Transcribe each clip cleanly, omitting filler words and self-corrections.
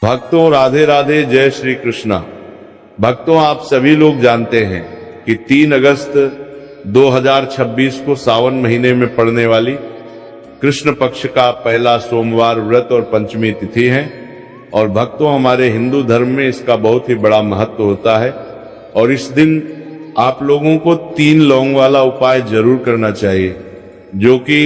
भक्तों राधे राधे, जय श्री कृष्णा। भक्तों, आप सभी लोग जानते हैं कि 3 अगस्त 2026 को सावन महीने में पड़ने वाली कृष्ण पक्ष का पहला सोमवार व्रत और पंचमी तिथि है। और भक्तों, हमारे हिंदू धर्म में इसका बहुत ही बड़ा महत्व होता है और इस दिन आप लोगों को 3 लौंग वाला उपाय जरूर करना चाहिए, जो कि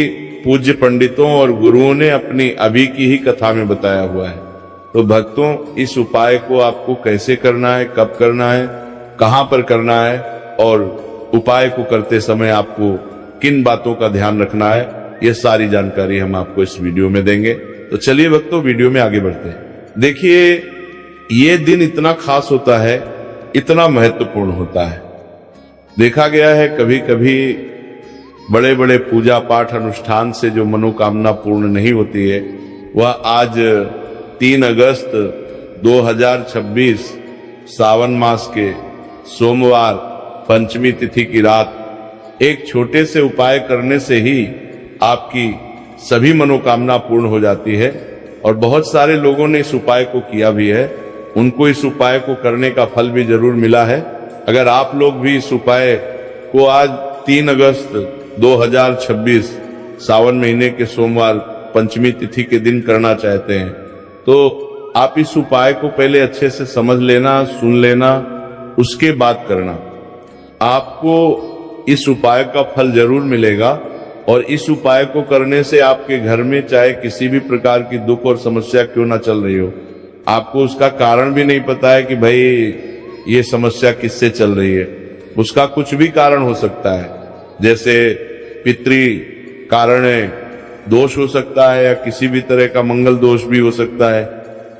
पूज्य पंडितों और गुरुओं ने अपनी अभी की ही कथा में बताया हुआ है। तो भक्तों, इस उपाय को आपको कैसे करना है, कब करना है, कहां पर करना है और उपाय को करते समय आपको किन बातों का ध्यान रखना है, ये सारी जानकारी हम आपको इस वीडियो में देंगे। तो चलिए भक्तों, वीडियो में आगे बढ़ते हैं। देखिए, ये दिन इतना खास होता है, इतना महत्वपूर्ण होता है। देखा गया है कभी कभी बड़े बड़े पूजा पाठ अनुष्ठान से जो मनोकामना पूर्ण नहीं होती है, वह आज 3 अगस्त 2026 सावन मास के सोमवार पंचमी तिथि की रात एक छोटे से उपाय करने से ही आपकी सभी मनोकामना पूर्ण हो जाती है। और बहुत सारे लोगों ने इस उपाय को किया भी है, उनको इस उपाय को करने का फल भी जरूर मिला है। अगर आप लोग भी इस उपाय को आज 3 अगस्त 2026 सावन महीने के सोमवार पंचमी तिथि के दिन करना चाहते हैं, तो आप इस उपाय को पहले अच्छे से समझ लेना, सुन लेना, उसके बाद करना। आपको इस उपाय का फल जरूर मिलेगा और इस उपाय को करने से आपके घर में चाहे किसी भी प्रकार की दुख और समस्या क्यों ना चल रही हो, आपको उसका कारण भी नहीं पता है कि भाई ये समस्या किससे चल रही है। उसका कुछ भी कारण हो सकता है, जैसे पितृ कारण दोष हो सकता है या किसी भी तरह का मंगल दोष भी हो सकता है,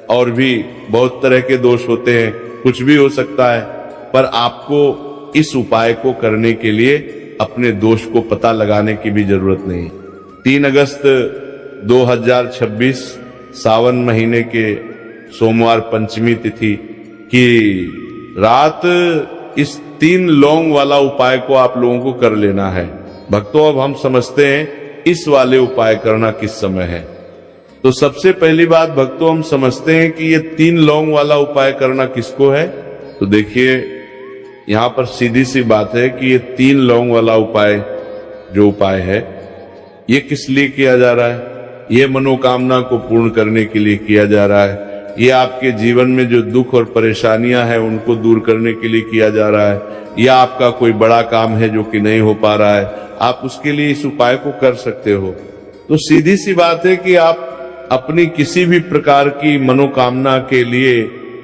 और भी बहुत तरह के दोष होते हैं, कुछ भी हो सकता है। पर आपको इस उपाय को करने के लिए अपने दोष को पता लगाने की भी जरूरत नहीं। 3 अगस्त 2026 सावन महीने के सोमवार पंचमी तिथि की रात इस 3 लौंग वाला उपाय को आप लोगों को कर लेना है। भक्तों, अब हम समझते हैं इस वाले उपाय करना किस समय है। तो सबसे पहली बात भक्तों, हम समझते हैं कि ये 3 लौंग वाला उपाय करना किसको है। तो देखिए, यहां पर सीधी सी बात है कि ये 3 लौंग वाला उपाय जो उपाय है, ये किस लिए किया जा रहा है। ये मनोकामना को पूर्ण करने के लिए किया जा रहा है। ये आपके जीवन में जो दुख और परेशानियां हैं उनको दूर करने के लिए किया जा रहा है। या आपका कोई बड़ा काम है जो कि नहीं हो पा रहा है, आप उसके लिए इस उपाय को कर सकते हो। तो सीधी सी बात है कि आप अपनी किसी भी प्रकार की मनोकामना के लिए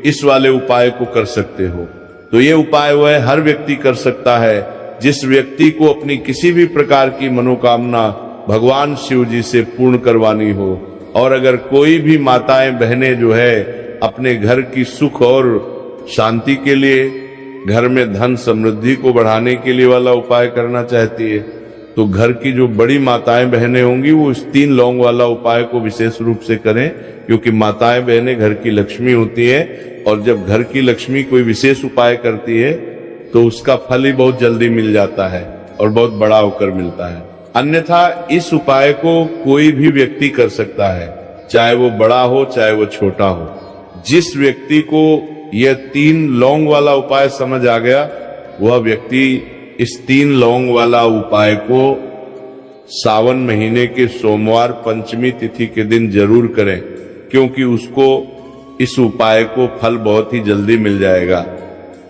इस वाले उपाय को कर सकते हो। तो ये उपाय वह हर व्यक्ति कर सकता है जिस व्यक्ति को अपनी किसी भी प्रकार की मनोकामना भगवान शिव जी से पूर्ण करवानी हो। और अगर कोई भी माताएं बहनें जो है अपने घर की सुख और शांति के लिए, घर में धन समृद्धि को बढ़ाने के लिए वाला उपाय करना चाहती है, तो घर की जो बड़ी माताएं बहनें होंगी वो इस 3 लौंग वाला उपाय को विशेष रूप से करें, क्योंकि माताएं बहनें घर की लक्ष्मी होती है। और जब घर की लक्ष्मी कोई विशेष उपाय करती है तो उसका फल ही बहुत जल्दी मिल जाता है और बहुत बड़ा होकर मिलता है। अन्यथा इस उपाय को कोई भी व्यक्ति कर सकता है, चाहे वो बड़ा हो चाहे वो छोटा हो। जिस व्यक्ति को यह 3 लौंग वाला उपाय समझ आ गया, वह व्यक्ति इस 3 लौंग वाला उपाय को सावन महीने के सोमवार पंचमी तिथि के दिन जरूर करें, क्योंकि उसको इस उपाय को फल बहुत ही जल्दी मिल जाएगा।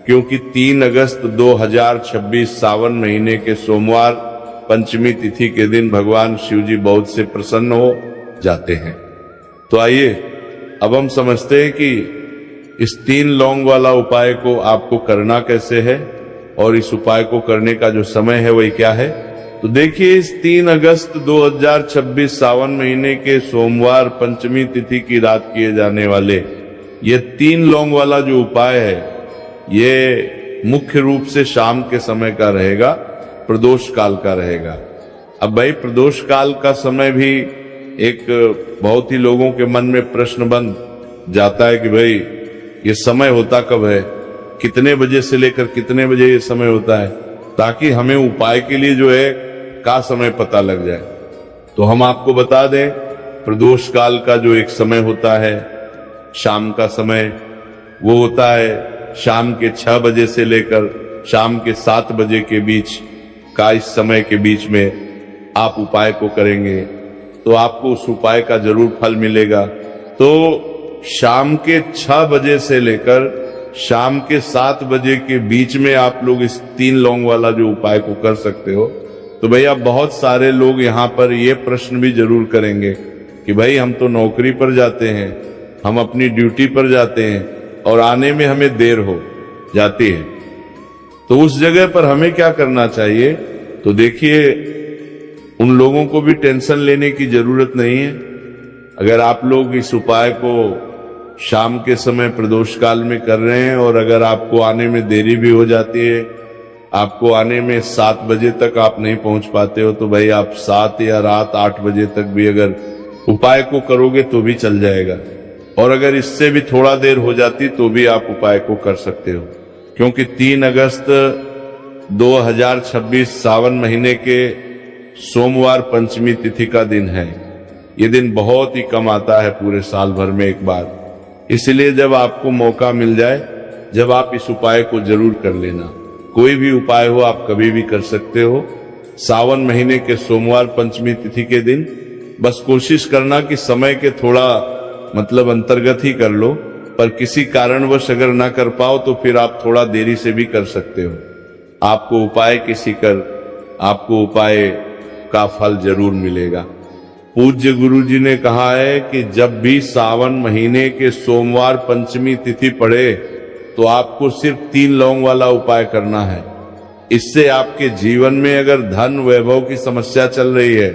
क्योंकि 3 अगस्त 2026 सावन महीने के सोमवार पंचमी तिथि के दिन भगवान शिव जी बहुत से प्रसन्न हो जाते हैं। तो आइए अब हम समझते हैं कि इस 3 लौंग वाला उपाय को आपको करना कैसे है और इस उपाय को करने का जो समय है वही क्या है। तो देखिए, इस 3 अगस्त 2026 सावन महीने के सोमवार पंचमी तिथि की रात किए जाने वाले ये 3 लौंग वाला जो उपाय है, ये मुख्य रूप से शाम के समय का रहेगा, प्रदोष काल का रहेगा। अब भाई, प्रदोष काल का समय भी एक बहुत ही लोगों के मन में प्रश्न बन जाता है कि भाई ये समय होता कब है, कितने बजे से लेकर कितने बजे ये समय होता है, ताकि हमें उपाय के लिए जो है का समय पता लग जाए। तो हम आपको बता दें, प्रदोष काल का जो एक समय होता है शाम का समय वो होता है शाम के 6 बजे से लेकर शाम के 7 बजे के बीच का, इस समय के बीच में आप उपाय को करेंगे तो आपको उस उपाय का जरूर फल मिलेगा। तो शाम के 6 बजे से लेकर शाम के 7 बजे के बीच में आप लोग इस 3 लौंग वाला जो उपाय को कर सकते हो। तो भैया बहुत सारे लोग यहाँ पर ये प्रश्न भी जरूर करेंगे कि भाई हम तो नौकरी पर जाते हैं, हम अपनी ड्यूटी पर जाते हैं और आने में हमें देर हो जाती है, तो उस जगह पर हमें क्या करना चाहिए। तो देखिए, उन लोगों को भी टेंशन लेने की जरूरत नहीं है। अगर आप लोग इस उपाय को शाम के समय प्रदोष काल में कर रहे हैं और अगर आपको आने में देरी भी हो जाती है, आपको आने में 7 बजे तक आप नहीं पहुंच पाते हो, तो भाई आप 7 या रात 8 बजे तक भी अगर उपाय को करोगे तो भी चल जाएगा। और अगर इससे भी थोड़ा देर हो जाती तो भी आप उपाय को कर सकते हो, क्योंकि 3 अगस्त 2026 सावन महीने के सोमवार पंचमी तिथि का दिन है। ये दिन बहुत ही कम आता है पूरे साल भर में एक बार, इसलिए जब आपको मौका मिल जाए, जब आप इस उपाय को जरूर कर लेना। कोई भी उपाय हो आप कभी भी कर सकते हो। सावन महीने के सोमवार पंचमी तिथि के दिन बस कोशिश करना कि समय के थोड़ा अंतर्गत ही कर लो, पर किसी कारणवश अगर ना कर पाओ तो फिर आप थोड़ा देरी से भी कर सकते हो। आपको उपाय आपको उपाय का फल जरूर मिलेगा। पूज्य गुरु जी ने कहा है कि जब भी सावन महीने के सोमवार पंचमी तिथि पड़े तो आपको सिर्फ 3 लौंग वाला उपाय करना है। इससे आपके जीवन में अगर धन वैभव की समस्या चल रही है,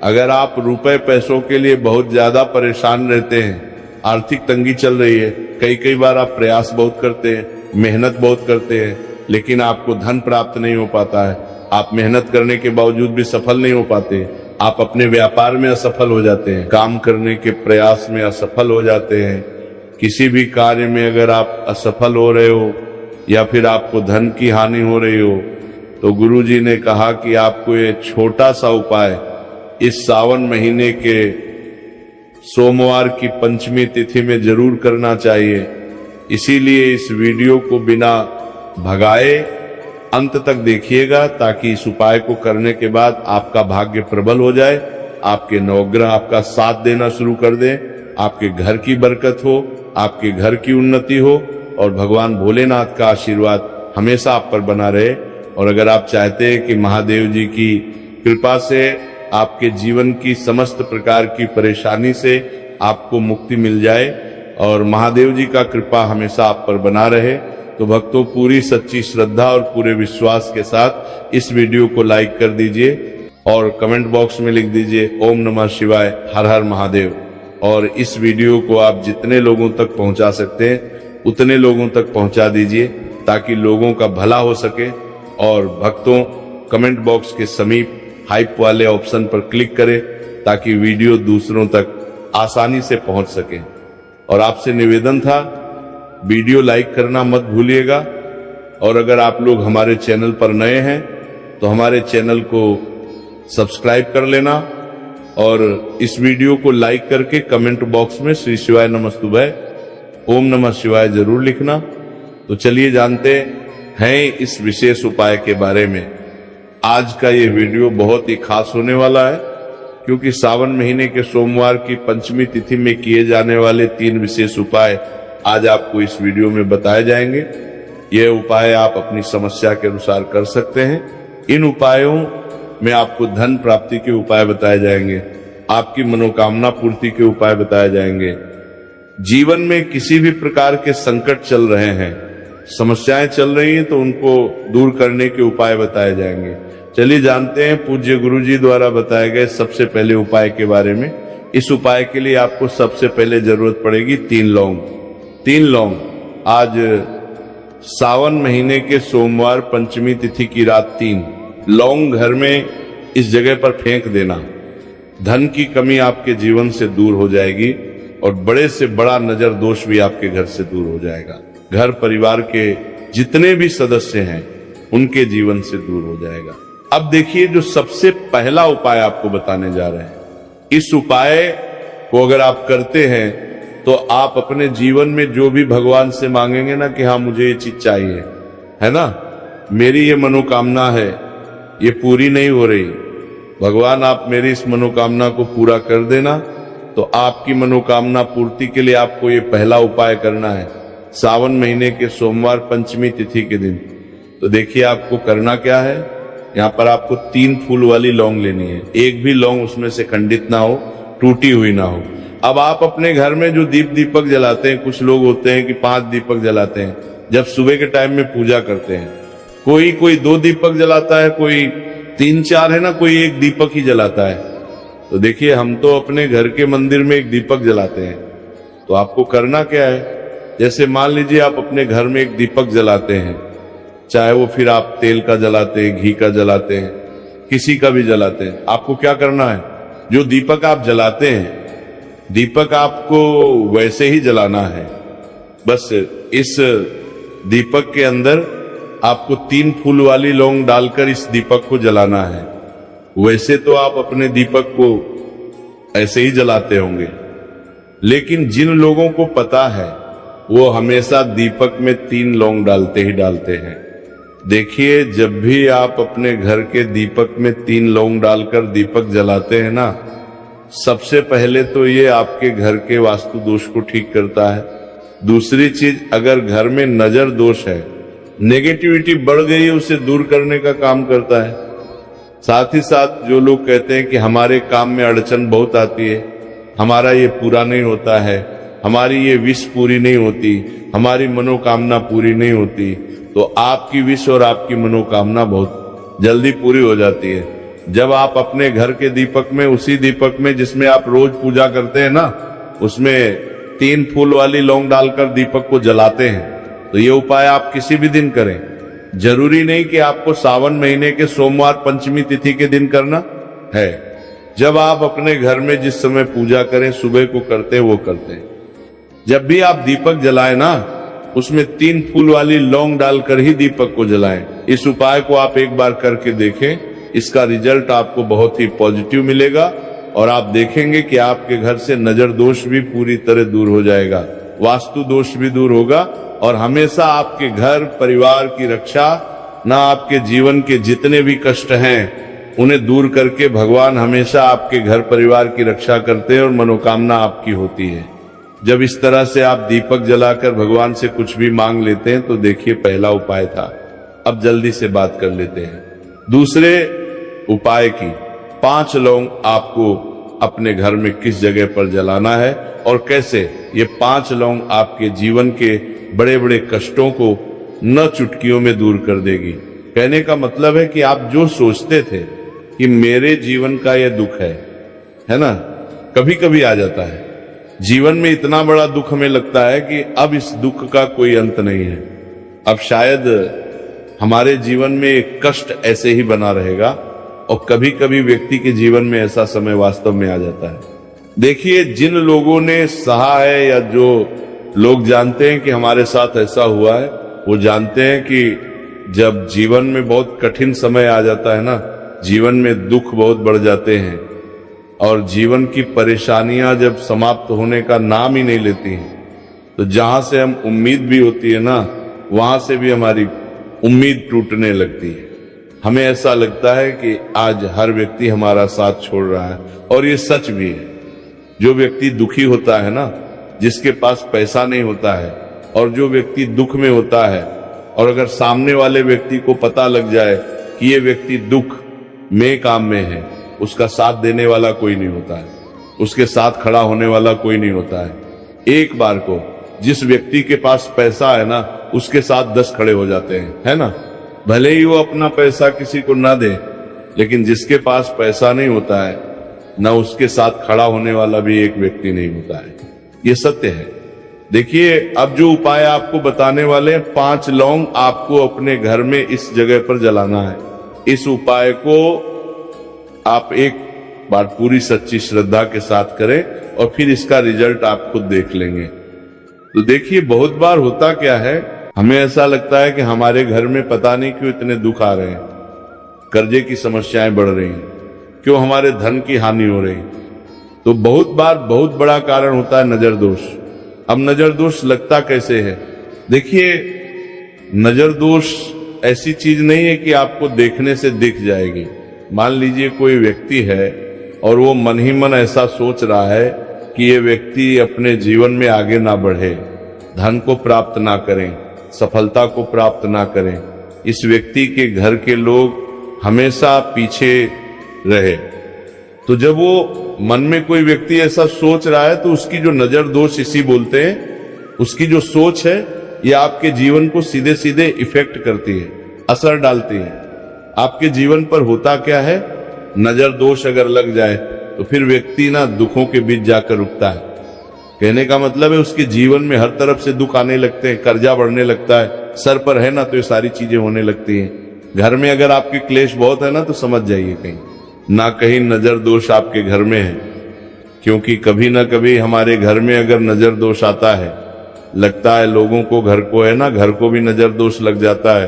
अगर आप रुपए पैसों के लिए बहुत ज्यादा परेशान रहते हैं, आर्थिक तंगी चल रही है, कई बार आप प्रयास बहुत करते हैं, मेहनत बहुत करते हैं, लेकिन आपको धन प्राप्त नहीं हो पाता है, आप मेहनत करने के बावजूद भी सफल नहीं हो पाते, आप अपने व्यापार में असफल हो जाते हैं, काम करने के प्रयास में असफल हो जाते हैं, किसी भी कार्य में अगर आप असफल हो रहे हो या फिर आपको धन की हानि हो रही हो, तो गुरु जी ने कहा कि आपको ये छोटा सा उपाय इस सावन महीने के सोमवार की पंचमी तिथि में जरूर करना चाहिए। इसीलिए इस वीडियो को बिना भगाए अंत तक देखिएगा, ताकि इस उपाय को करने के बाद आपका भाग्य प्रबल हो जाए, आपके नवग्रह आपका साथ देना शुरू कर दें, आपके घर की बरकत हो, आपके घर की उन्नति हो और भगवान भोलेनाथ का आशीर्वाद हमेशा आप पर बना रहे। और अगर आप चाहते हैं कि महादेव जी की कृपा से आपके जीवन की समस्त प्रकार की परेशानी से आपको मुक्ति मिल जाए और महादेव जी का कृपा हमेशा आप पर बना रहे, तो भक्तों पूरी सच्ची श्रद्धा और पूरे विश्वास के साथ इस वीडियो को लाइक कर दीजिए और कमेंट बॉक्स में लिख दीजिए ओम नमः शिवाय, हर हर महादेव। और इस वीडियो को आप जितने लोगों तक पहुंचा सकते हैं उतने लोगों तक पहुंचा दीजिए, ताकि लोगों का भला हो सके। और भक्तों, कमेंट बॉक्स के समीप हाइप वाले ऑप्शन पर क्लिक करें ताकि वीडियो दूसरों तक आसानी से पहुंच सके। और आपसे निवेदन था, वीडियो लाइक करना मत भूलिएगा। और अगर आप लोग हमारे चैनल पर नए हैं तो हमारे चैनल को सब्सक्राइब कर लेना और इस वीडियो को लाइक करके कमेंट बॉक्स में श्री शिवाय नमस्तुभय, ओम नमः शिवाय जरूर लिखना। तो चलिए जानते हैं इस विशेष उपाय के बारे में। आज का ये वीडियो बहुत ही खास होने वाला है, क्योंकि सावन महीने के सोमवार की पंचमी तिथि में किए जाने वाले 3 विशेष उपाय आज आपको इस वीडियो में बताए जाएंगे। ये उपाय आप अपनी समस्या के अनुसार कर सकते हैं। इन उपायों में आपको धन प्राप्ति के उपाय बताए जाएंगे, आपकी मनोकामना पूर्ति के उपाय बताए जाएंगे। जीवन में किसी भी प्रकार के संकट चल रहे हैं, समस्याएं चल रही हैं, तो उनको दूर करने के उपाय बताए जाएंगे। चलिए जानते हैं पूज्य गुरु जी द्वारा बताए गए सबसे पहले उपाय के बारे में। इस उपाय के लिए आपको सबसे पहले जरूरत पड़ेगी 3 लौंग। 3 लौंग आज सावन महीने के सोमवार पंचमी तिथि की रात 3 लौंग घर में इस जगह पर फेंक देना। धन की कमी आपके जीवन से दूर हो जाएगी और बड़े से बड़ा नजर दोष भी आपके घर से दूर हो जाएगा। घर परिवार के जितने भी सदस्य हैं उनके जीवन से दूर हो जाएगा। अब देखिए, जो सबसे पहला उपाय आपको बताने जा रहे हैं, इस उपाय को अगर आप करते हैं तो आप अपने जीवन में जो भी भगवान से मांगेंगे ना कि हाँ मुझे ये चीज चाहिए, है ना, मेरी ये मनोकामना है, ये पूरी नहीं हो रही, भगवान आप मेरी इस मनोकामना को पूरा कर देना। तो आपकी मनोकामना पूर्ति के लिए आपको ये पहला उपाय करना है, सावन महीने के सोमवार पंचमी तिथि के दिन। तो देखिए आपको करना क्या है, यहाँ पर आपको 3 फूल वाली लौंग लेनी है, एक भी लौंग उसमें से खंडित ना हो, टूटी हुई ना हो। अब आप अपने घर में जो दीपक जलाते हैं, कुछ लोग होते हैं कि 5 दीपक जलाते हैं जब सुबह के टाइम में पूजा करते हैं, कोई 2 दीपक जलाता है, कोई 3-4 है ना, कोई 1 दीपक ही जलाता है। तो देखिए हम तो अपने घर के मंदिर में 1 दीपक जलाते हैं। तो आपको करना क्या है, जैसे मान लीजिए आप अपने घर में 1 दीपक जलाते हैं, चाहे वो फिर आप तेल का जलाते हैं, घी का जलाते हैं, किसी का भी जलाते हैं, आपको क्या करना है, जो दीपक आप जलाते हैं दीपक आपको वैसे ही जलाना है। बस इस दीपक के अंदर आपको 3 फूल वाली लौंग डालकर इस दीपक को जलाना है। वैसे तो आप अपने दीपक को ऐसे ही जलाते होंगे, लेकिन जिन लोगों को पता है वो हमेशा दीपक में 3 लौंग डालते ही डालते हैं। देखिए जब भी आप अपने घर के दीपक में 3 लौंग डालकर दीपक जलाते हैं ना, सबसे पहले तो ये आपके घर के वास्तु दोष को ठीक करता है। दूसरी चीज, अगर घर में नजर दोष है, नेगेटिविटी बढ़ गई है, उसे दूर करने का काम करता है। साथ ही साथ जो लोग कहते हैं कि हमारे काम में अड़चन बहुत आती है, हमारा ये पूरा नहीं होता है, हमारी ये विश पूरी नहीं होती, हमारी मनोकामना पूरी नहीं होती, तो आपकी विश और आपकी मनोकामना बहुत जल्दी पूरी हो जाती है जब आप अपने घर के दीपक में, उसी दीपक में जिसमें आप रोज पूजा करते हैं ना, उसमें 3 फूल वाली लौंग डालकर दीपक को जलाते हैं। तो ये उपाय आप किसी भी दिन करें, जरूरी नहीं कि आपको सावन महीने के सोमवार पंचमी तिथि के दिन करना है। जब आप अपने घर में जिस समय पूजा करें, सुबह को करते हैं वो करते हैं। जब भी आप दीपक जलाएं ना, उसमें 3 फूल वाली लौंग डालकर ही दीपक को जलाएं। इस उपाय को आप एक बार करके देखें, इसका रिजल्ट आपको बहुत ही पॉजिटिव मिलेगा और आप देखेंगे कि आपके घर से नजर दोष भी पूरी तरह दूर हो जाएगा, वास्तु दोष भी दूर होगा और हमेशा आपके घर परिवार की रक्षा, ना आपके जीवन के जितने भी कष्ट हैं उन्हें दूर करके भगवान हमेशा आपके घर परिवार की रक्षा करते हैं और मनोकामना आपकी होती है। जब इस तरह से आप दीपक जलाकर भगवान से कुछ भी मांग लेते हैं, तो देखिए पहला उपाय था। अब जल्दी से बात कर लेते हैं दूसरे उपाय की। 5 लौंग आपको अपने घर में किस जगह पर जलाना है और कैसे। ये 5 लौंग आपके जीवन के बड़े बड़े कष्टों को न चुटकियों में दूर कर देगी। कहने का मतलब है कि आप जो सोचते थे कि मेरे जीवन का यह दुख है ना, कभी कभी आ जाता है जीवन में, इतना बड़ा दुख हमें लगता है कि अब इस दुख का कोई अंत नहीं है, अब शायद हमारे जीवन में एक कष्ट ऐसे ही बना रहेगा। और कभी कभी व्यक्ति के जीवन में ऐसा समय वास्तव में आ जाता है। देखिए जिन लोगों ने सहा है या जो लोग जानते हैं कि हमारे साथ ऐसा हुआ है, वो जानते हैं कि जब जीवन में बहुत कठिन समय आ जाता है ना, जीवन में दुख बहुत बढ़ जाते हैं और जीवन की परेशानियां जब समाप्त होने का नाम ही नहीं लेती हैं, तो जहां से हम उम्मीद भी होती है ना, वहां से भी हमारी उम्मीद टूटने लगती है। हमें ऐसा लगता है कि आज हर व्यक्ति हमारा साथ छोड़ रहा है, और ये सच भी है। जो व्यक्ति दुखी होता है ना, जिसके पास पैसा नहीं होता है, और जो व्यक्ति दुख में होता है, और अगर सामने वाले व्यक्ति को पता लग जाए कि ये व्यक्ति दुख में काम में है, उसका साथ देने वाला कोई नहीं होता है, उसके साथ खड़ा होने वाला कोई नहीं होता है। एक बार को जिस व्यक्ति के पास पैसा है ना, उसके साथ 10 खड़े हो जाते हैं, है ना, भले ही वो अपना पैसा किसी को ना दे, लेकिन जिसके पास पैसा नहीं होता है ना, उसके साथ खड़ा होने वाला भी एक व्यक्ति नहीं होता है। ये सत्य है। देखिए अब जो उपाय आपको बताने वाले हैं, 5 लौंग आपको अपने घर में इस जगह पर जलाना है। इस उपाय को आप एक बार पूरी सच्ची श्रद्धा के साथ करें और फिर इसका रिजल्ट आप खुद देख लेंगे। तो देखिए बहुत बार होता क्या है, हमें ऐसा लगता है कि हमारे घर में पता नहीं क्यों इतने दुख आ रहे हैं, कर्जे की समस्याएं बढ़ रही हैं, क्यों हमारे धन की हानि हो रही। तो बहुत बार बहुत बड़ा कारण होता है नजर दोष। अब नजर दोष लगता कैसे है? देखिए, नजर दोष ऐसी चीज नहीं है कि आपको देखने से दिख जाएगी। मान लीजिए कोई व्यक्ति है और वो मन ही मन ऐसा सोच रहा है कि ये व्यक्ति अपने जीवन में आगे ना बढ़े, धन को प्राप्त ना करें, सफलता को प्राप्त ना करें, इस व्यक्ति के घर के लोग हमेशा पीछे रहे। तो जब वो मन में कोई व्यक्ति ऐसा सोच रहा है तो उसकी जो नजर दोष इसी बोलते हैं, उसकी जो सोच है ये आपके जीवन को सीधे सीधे इफेक्ट करती है, असर डालती है। आपके जीवन पर होता क्या है, नजर दोष अगर लग जाए तो फिर व्यक्ति ना दुखों के बीच जाकर रुकता है। कहने का मतलब है उसके जीवन में हर तरफ से दुख आने लगते हैं, कर्जा बढ़ने लगता है, सर पर है ना तो ये सारी चीजें होने लगती हैं। घर में अगर आपके क्लेश बहुत है ना तो समझ जाइए कहीं ना कहीं नजर दोष आपके घर में है। क्योंकि कभी ना कभी हमारे घर में अगर नजर दोष आता है, लगता है लोगों को, घर को है ना, घर को भी नजर दोष लग जाता है।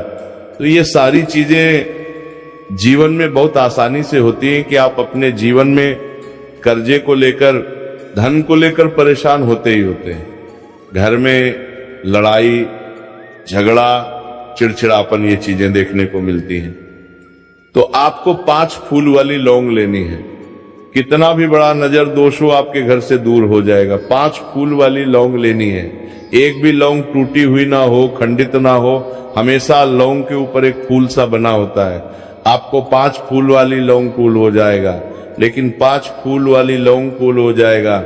तो ये सारी चीजें जीवन में बहुत आसानी से होती हैं कि आप अपने जीवन में कर्जे को लेकर, धन को लेकर परेशान होते ही होते हैं। घर में लड़ाई झगड़ा, चिड़चिड़ापन, ये चीजें देखने को मिलती हैं। तो आपको 5 फूल वाली लौंग लेनी है। कितना भी बड़ा नजर दोष हो आपके घर से दूर हो जाएगा। 5 फूल वाली लौंग लेनी है। एक भी लौंग टूटी हुई ना हो, खंडित ना हो, हमेशा लौंग के ऊपर एक फूल सा बना होता है। आपको 5 फूल वाली लौंग फूल हो जाएगा। लेकिन 5 फूल वाली लौंग फूल हो जाएगा,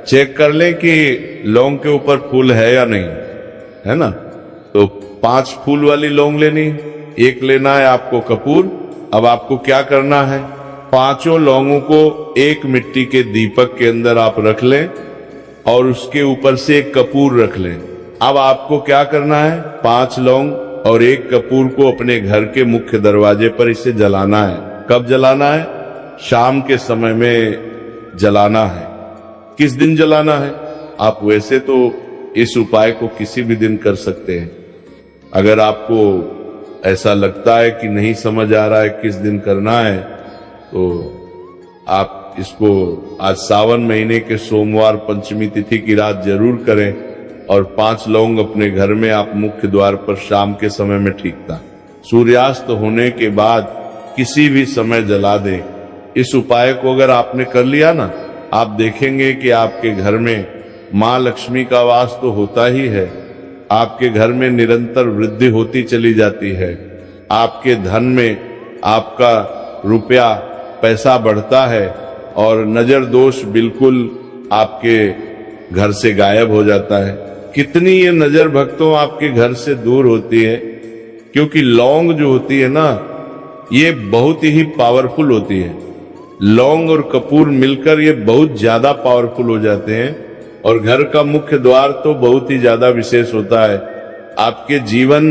चेक कर लें कि लौंग के ऊपर फूल है या नहीं, है ना। तो 5 फूल वाली लौंग लेनी, एक लेना है आपको कपूर। अब आपको क्या करना है, 5 लौंगों को एक मिट्टी के दीपक के अंदर आप रख लें और उसके ऊपर से एक कपूर रख लें। अब आपको क्या करना है, 5 लौंग और एक कपूर को अपने घर के मुख्य दरवाजे पर इसे जलाना है। कब जलाना है? शाम के समय में जलाना है। किस दिन जलाना है? आप वैसे तो इस उपाय को किसी भी दिन कर सकते हैं। अगर आपको ऐसा लगता है कि नहीं समझ आ रहा है किस दिन करना है, तो आप इसको आज सावन महीने के सोमवार पंचमी तिथि की रात जरूर करें और 5 लौंग अपने घर में आप मुख्य द्वार पर शाम के समय में ठीक था सूर्यास्त होने के बाद किसी भी समय जला दें। इस उपाय को अगर आपने कर लिया ना, आप देखेंगे कि आपके घर में माँ लक्ष्मी का वास तो होता ही है, आपके घर में निरंतर वृद्धि होती चली जाती है, आपके धन में आपका रुपया पैसा बढ़ता है और नजर दोष बिल्कुल आपके घर से गायब हो जाता है। कितनी ये नजर भक्तों आपके घर से दूर होती है, क्योंकि लौंग जो होती है ना, ये बहुत ही पावरफुल होती है। लौंग और कपूर मिलकर ये बहुत ज्यादा पावरफुल हो जाते हैं और घर का मुख्य द्वार तो बहुत ही ज्यादा विशेष होता है। आपके जीवन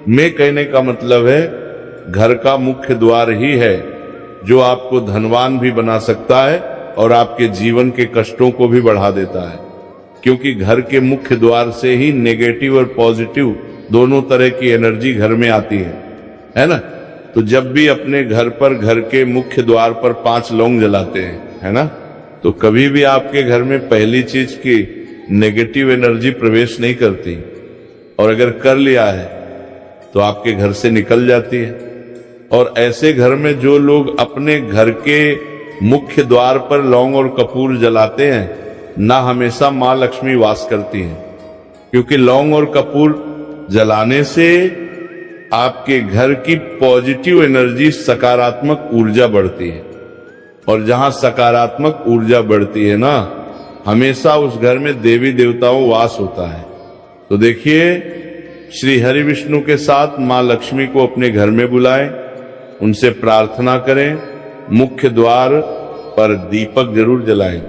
में कहने का मतलब है घर का मुख्य द्वार ही है जो आपको धनवान भी बना सकता है और आपके जीवन के कष्टों को भी बढ़ा देता है। क्योंकि घर के मुख्य द्वार से ही नेगेटिव और पॉजिटिव दोनों तरह की एनर्जी घर में आती है ना। तो जब भी अपने घर पर, घर के मुख्य द्वार पर 5 लौंग जलाते हैं, है ना, तो कभी भी आपके घर में पहली चीज की नेगेटिव एनर्जी प्रवेश नहीं करती, और अगर कर लिया है तो आपके घर से निकल जाती है। और ऐसे घर में जो लोग अपने घर के मुख्य द्वार पर लौंग और कपूर जलाते हैं ना, हमेशा माँ लक्ष्मी वास करती हैं। क्योंकि लौंग और कपूर जलाने से आपके घर की पॉजिटिव एनर्जी, सकारात्मक ऊर्जा बढ़ती है, और जहां सकारात्मक ऊर्जा बढ़ती है ना, हमेशा उस घर में देवी देवताओं वास होता है। तो देखिए, श्री हरि विष्णु के साथ माँ लक्ष्मी को अपने घर में बुलाएं, उनसे प्रार्थना करें, मुख्य द्वार पर दीपक जरूर जलाएं।